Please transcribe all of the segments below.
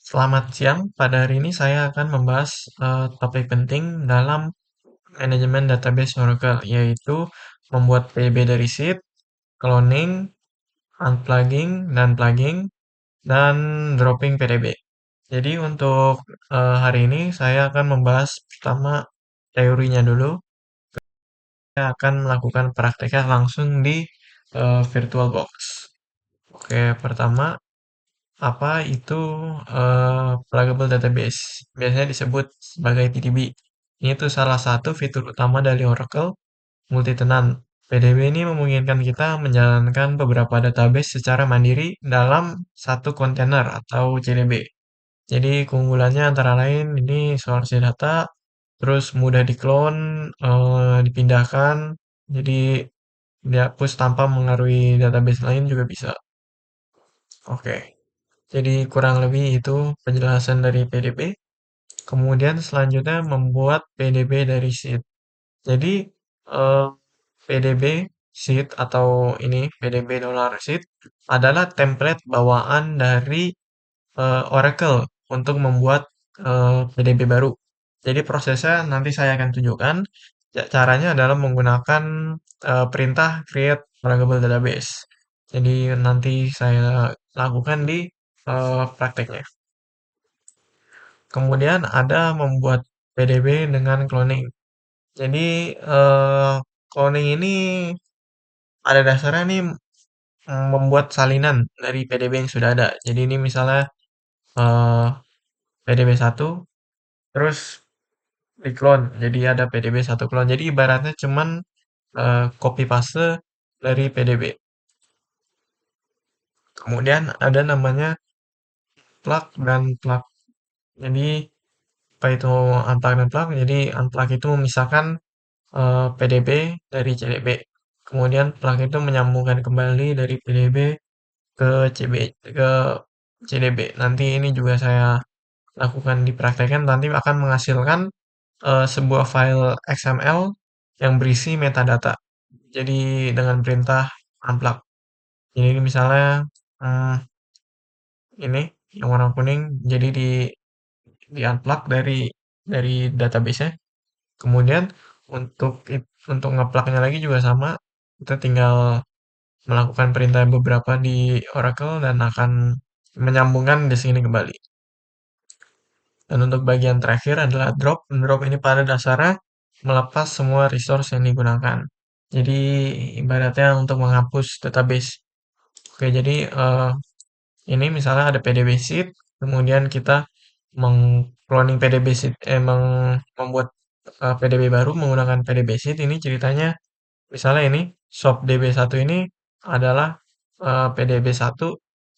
Selamat siang, pada hari ini saya akan membahas topik penting dalam manajemen database Oracle, yaitu membuat PDB dari sheet, cloning, unplugging, dan plugging, dan dropping PDB. Jadi untuk hari ini saya akan membahas pertama teorinya dulu. Saya akan melakukan prakteknya langsung di VirtualBox. Oke, pertama apa itu pluggable database? Biasanya disebut sebagai PDB. Ini tuh salah satu fitur utama dari Oracle multi-tenant. PDB ini memungkinkan kita menjalankan beberapa database secara mandiri dalam satu kontainer atau CDB. Jadi keunggulannya antara lain ini source data, terus mudah diklon, dipindahkan, jadi dihapus tanpa mengaruhi database lain juga bisa. Oke. Jadi kurang lebih itu penjelasan dari PDB. Kemudian selanjutnya membuat PDB dari sheet. Jadi eh, PDB sheet atau ini PDB dollar sheet adalah template bawaan dari Oracle untuk membuat PDB baru. Jadi prosesnya nanti saya akan tunjukkan. Caranya adalah menggunakan perintah create pluggable database. Jadi nanti saya lakukan di prakteknya. Kemudian ada membuat PDB dengan cloning. Jadi cloning ini pada dasarnya nih membuat salinan dari PDB yang sudah ada. Jadi ini misalnya eh, PDB 1 terus diklon. Jadi ada PDB 1 klon. Jadi ibaratnya cuman copy paste dari PDB. Kemudian ada namanya plug dan plug. Jadi apa itu unplug dan plug? Jadi unplug itu memisahkan PDB dari CDB. Kemudian plug itu menyambungkan kembali dari PDB ke ke CDB. Nanti ini juga saya lakukan dipraktekkan nanti akan menghasilkan sebuah file XML yang berisi metadata. Jadi dengan perintah unplug. Jadi ini misalnya hmm, ini yang warna kuning jadi di unplug dari database-nya. Kemudian untuk ngeplugnya lagi juga sama. Kita tinggal melakukan perintah beberapa di Oracle dan akan menyambungkan di sini kembali. Dan untuk bagian terakhir adalah drop. Drop ini pada dasarnya melepas semua resource yang digunakan. Jadi ibaratnya untuk menghapus database. Oke, jadi ini misalnya ada PDB sheet, kemudian kita mengcloning PDB sheet, membuat PDB baru menggunakan PDB sheet. Ini ceritanya misalnya ini shop DB1 ini adalah PDB1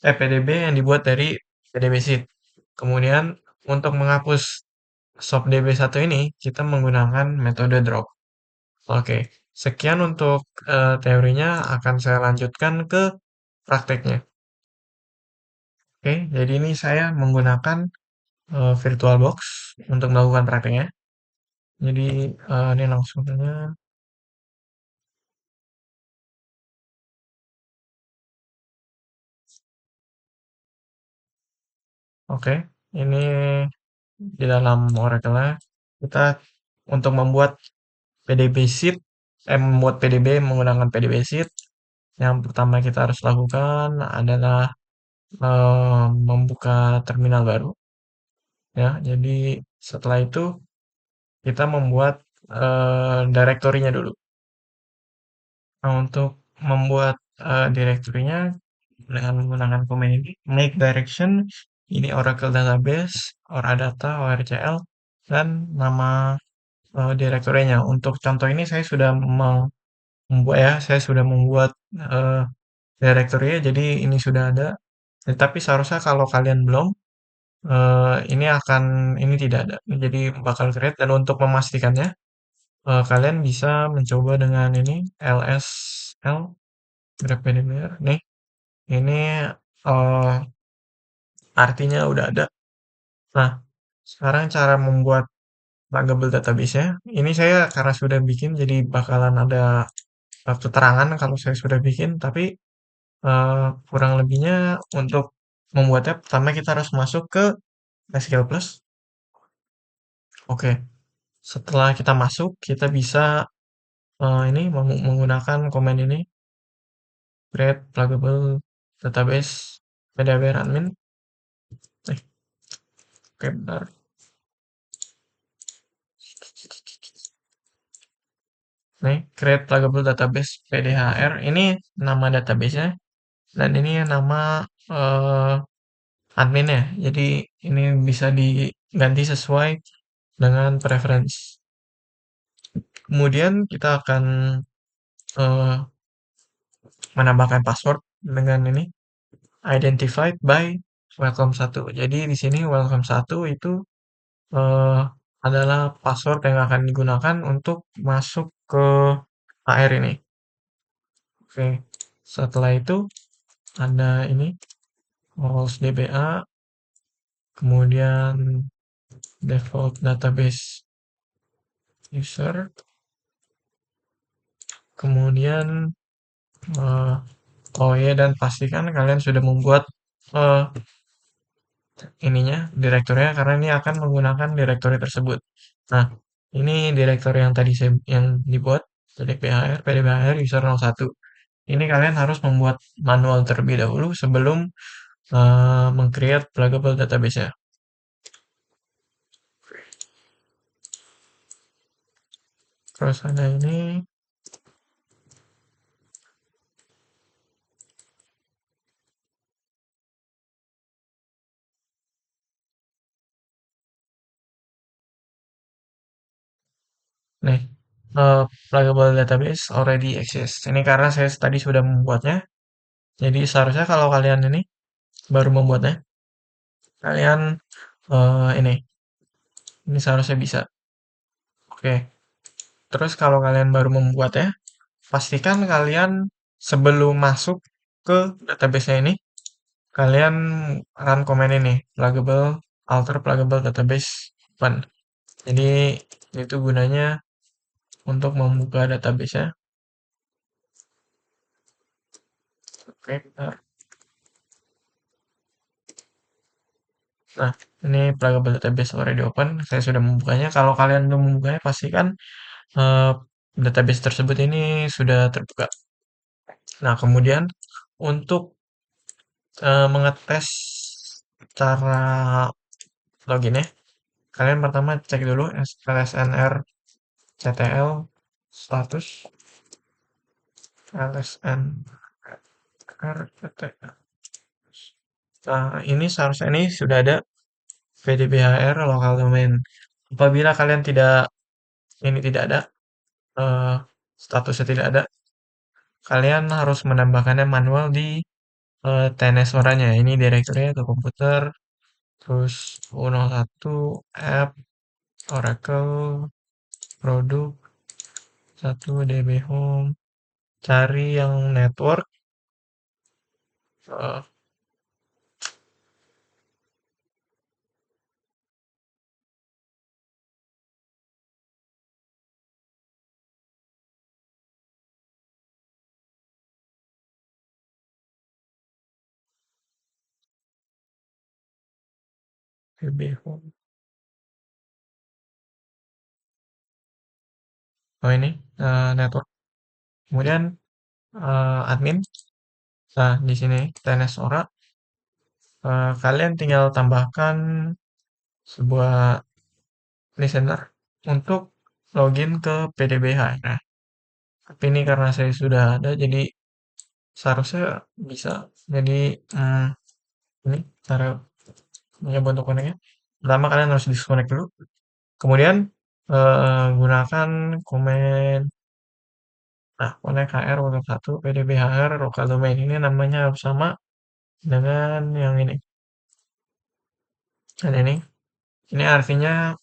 PDB yang dibuat dari PDB sheet. Kemudian untuk menghapus shop DB1 ini kita menggunakan metode drop. Oke, sekian untuk teorinya akan saya lanjutkan ke prakteknya. Oke, jadi ini saya menggunakan VirtualBox untuk melakukan prakteknya. Jadi ini langsung saja. Oke, ini di dalam Oracle-nya kita untuk membuat PDB sheet, membuat PDB menggunakan PDB sheet. Yang pertama kita harus lakukan adalah membuka terminal baru, ya. Jadi setelah itu kita membuat direktorinya dulu. Nah, untuk membuat direktorinya dengan menggunakan command ini, make direction, ini Oracle Database, Oradata, ORCL, dan nama direktorinya. Untuk contoh ini saya sudah membuat ya, saya sudah membuat eh, direktorinya, jadi ini sudah ada. Tapi seharusnya kalau kalian belum, ini tidak ada. Jadi bakal create dan untuk memastikannya, kalian bisa mencoba dengan ini lsl grep PDBR. Nih, ini eh, artinya udah ada. Nah, sekarang cara membuat pluggable database-nya, ini saya karena sudah bikin jadi bakalan ada keterangan kalau saya sudah bikin, tapi kurang lebihnya untuk membuatnya pertama kita harus masuk ke SQL Plus. Oke, setelah kita masuk, kita bisa ini menggunakan komen ini, create pluggable database PDB admin. Oke, bentar. Nih, create pluggable database PDHR. Ini nama database-nya dan ini nama eh, admin ya. Jadi ini bisa diganti sesuai dengan preference. Kemudian kita akan eh, menambahkan password dengan ini identified by welcome 1. Jadi di sini welcome 1 itu eh, adalah password yang akan digunakan untuk masuk ke AR ini. Oke, setelah itu ada ini roles DBA, kemudian default database user, kemudian eh, oh ya, dan pastikan kalian sudah membuat eh, ininya direkturnya karena ini akan menggunakan direktori tersebut. Nah, ini direktori yang tadi yang dibuat PDBHR user 01. Ini kalian harus membuat manual terlebih dahulu sebelum meng-create pluggable database-nya. Terus ada ini. Nih, pluggable database already exist. Ini karena saya tadi sudah membuatnya. Jadi seharusnya kalau kalian ini baru membuatnya, kalian ini seharusnya bisa. Oke. Terus kalau kalian baru membuatnya, pastikan kalian sebelum masuk ke database-nya ini, kalian run command ini, pluggable alter pluggable database open. Jadi itu gunanya untuk membuka database-nya. Oke, bentar. Nah, ini pluggable database already open. Saya sudah membukanya. Kalau kalian belum membukanya, pastikan eh, database tersebut ini sudah terbuka. Nah, kemudian untuk mengetes cara login ya, kalian pertama cek dulu lsnr ctl status lsnr ctl. Nah, ini seharusnya ini sudah ada PDBHR local domain. Apabila kalian tidak ada, eh, statusnya tidak ada, kalian harus menambahkannya manual di TNS orangnya. Ini direkturnya ke komputer, terus U01, app, Oracle, produk, 1 DB home, cari yang network, eh, DB home. Oh ini network. Kemudian admin. Nah, di sini TNS Ora. Kalian tinggal tambahkan sebuah listener untuk login ke PDBH. Nah, tapi ini karena saya sudah ada, jadi seharusnya bisa. Jadi ini cara mencoba untuk connect-nya. Pertama kalian harus disconnect dulu. Kemudian gunakan komen. Nah, connect HR untuk 1 PDBHR local domain ini namanya harus sama dengan yang ini. Dan ini artinya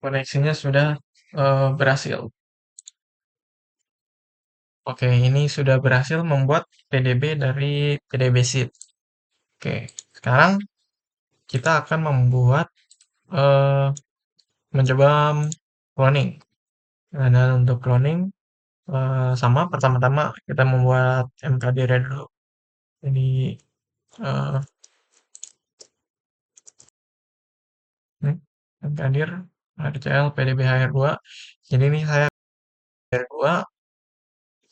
koneksinya sudah berhasil. Oke, ini sudah berhasil membuat PDB dari PDB sheet. Oke, sekarang kita akan membuat eh, mencoba cloning. Nah, dan untuk cloning sama pertama-tama kita membuat mkdir dulu. Jadi eh, Nih, hadir RCL PDB-HR2. Jadi ini saya HR2,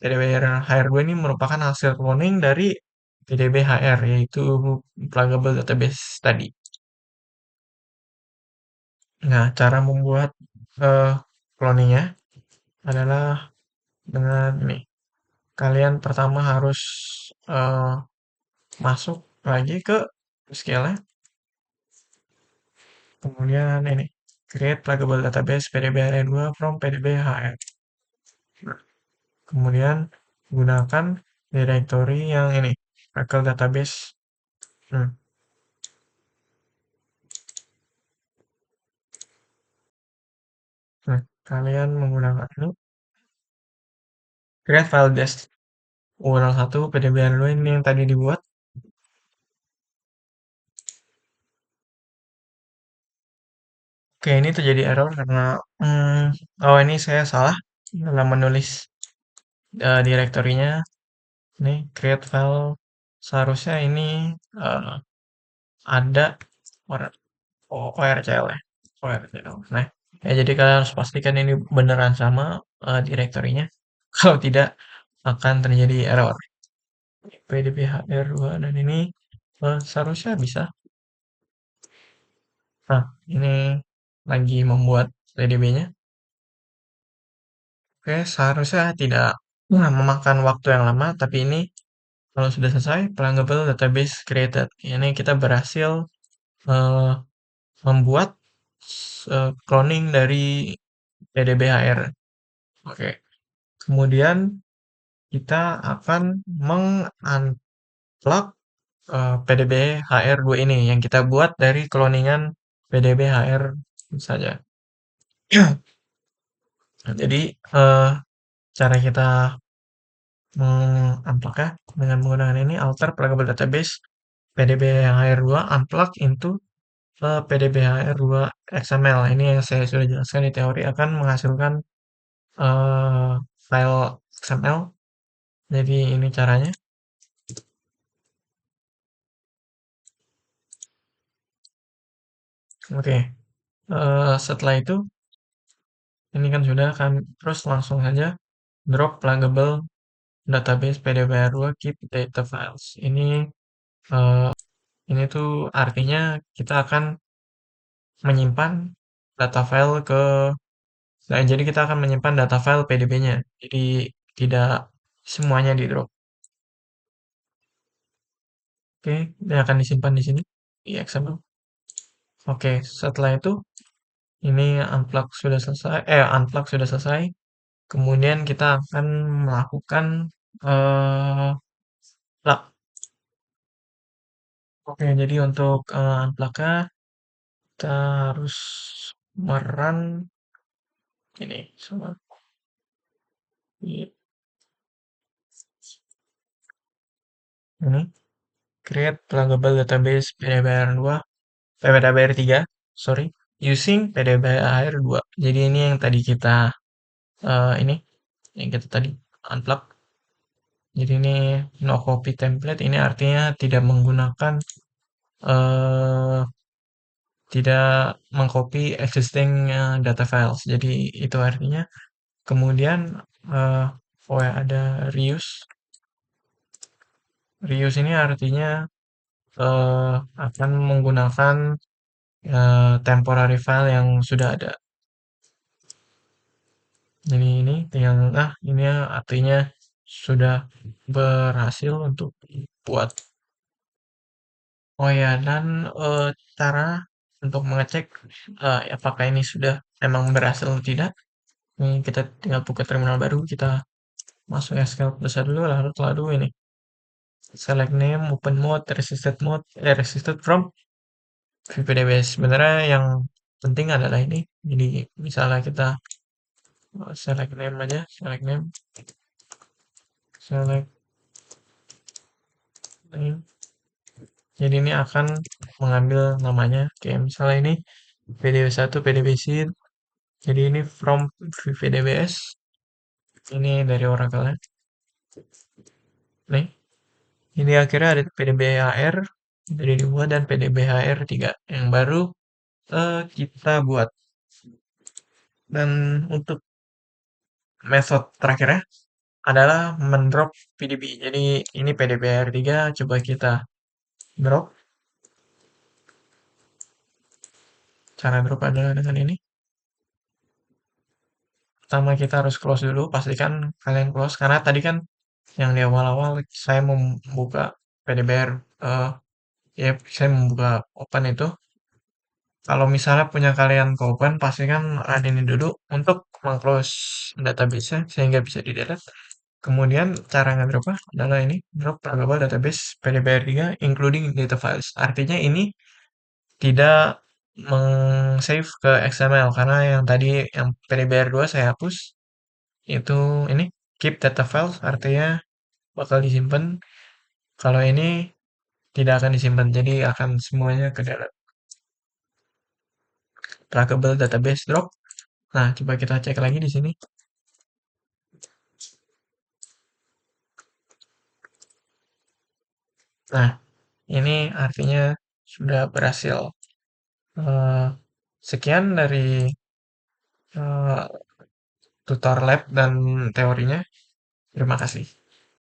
PDB-HR2 ini merupakan hasil cloning dari PDB-HR, yaitu pluggable database tadi. Nah, cara membuat eh, cloningnya adalah dengan ini. Kalian pertama harus eh, masuk lagi ke skill-nya, kemudian ini create pluggable database PDB-HR2 from PDB-HR. Kemudian gunakan directory yang ini, Oracle Database. Hmm. Nah, kalian menggunakan ini, create file desk URL 1 PDB-HR2 ini yang tadi dibuat. Oke, ini terjadi error karena oh ini saya salah dalam menulis direktorinya. Nih, create file seharusnya ini eh, ada ORCL ya. ORCL. Nah, ya jadi kalian harus pastikan ini beneran sama direktorinya. Kalau tidak akan terjadi error. PDBHR2 dan ini seharusnya bisa. Nah, ini lagi membuat PDB-nya. Oke, seharusnya tidak memakan waktu yang lama, tapi ini kalau sudah selesai, pluggable database created. Ini kita berhasil eh, membuat cloning dari PDB-HR. Oke, kemudian kita akan meng-unplug PDB-HR2 ini yang kita buat dari cloningan PDB-HR saja. Jadi, cara kita meng-unplug-nya dengan menggunakan ini alter pluggable database PDB-HR2 unplug into PDB-HR2 XML. Ini yang saya sudah jelaskan di teori akan menghasilkan eh, file XML. Jadi ini caranya. Oke, setelah itu ini kan sudah kan terus langsung saja drop pluggable database PDB-HR2 keep data files. Eh, ini tuh artinya kita akan menyimpan data file ke nah, jadi kita akan menyimpan data file PDB-nya. Jadi tidak semuanya di drop. Oke, ini akan disimpan di sini di XML. Oke, setelah itu ini unplug sudah selesai. Kemudian kita akan melakukan eh plug. Oke, jadi untuk unplug-nya kita harus merun ini sama ini create pluggable database PDBR2 PDBR3 sorry using PDBR2. Jadi ini yang tadi kita ini yang kita tadi unplug. Jadi ini no copy template ini artinya tidak menggunakan eh tidak mengcopy existing data files. Jadi itu artinya kemudian eh oh ya ada reuse. Reuse ini artinya akan menggunakan temporary file yang sudah ada. Jadi ini tinggal ini artinya sudah berhasil untuk dibuat. Oh ya, dan cara untuk mengecek apakah ini sudah memang berhasil atau tidak. Ini kita tinggal buka terminal baru, kita masuk SQL Plus dulu, lalu ini select name, open resisted from VPDB. Sebenarnya yang penting adalah ini. Jadi misalnya kita select name aja, select name. Jadi ini akan mengambil namanya. Kayak misalnya ini PDB1, PDB seed. Jadi ini from VDBS. Ini dari Oracle-nya. Nih, ini akhirnya ada PDBHR dari 2 dan PDBHR3 yang baru kita buat. Dan untuk metode terakhirnya adalah mendrop PDB. Jadi ini PDB-R3, coba kita drop. Cara drop adalah dengan ini. Pertama kita harus close dulu, pastikan kalian close. Karena tadi kan yang di awal-awal saya membuka PDBR, ya saya membuka open itu. Kalau misalnya punya kalian ke open, pastikan run ini dulu untuk meng-close database-nya sehingga bisa di-delete. Kemudian cara ngedropnya adalah ini, drop programmable database PDBR3 including data files. Artinya ini tidak meng-save ke XML karena yang tadi yang PDBR2 saya hapus itu ini keep data files artinya bakal disimpan. Kalau ini tidak akan disimpan, jadi akan semuanya ke dalam trackable database drop. Nah, coba kita cek lagi di sini. Nah, ini artinya sudah berhasil. Eh, Sekian dari eh, tutor lab dan teorinya. Terima kasih.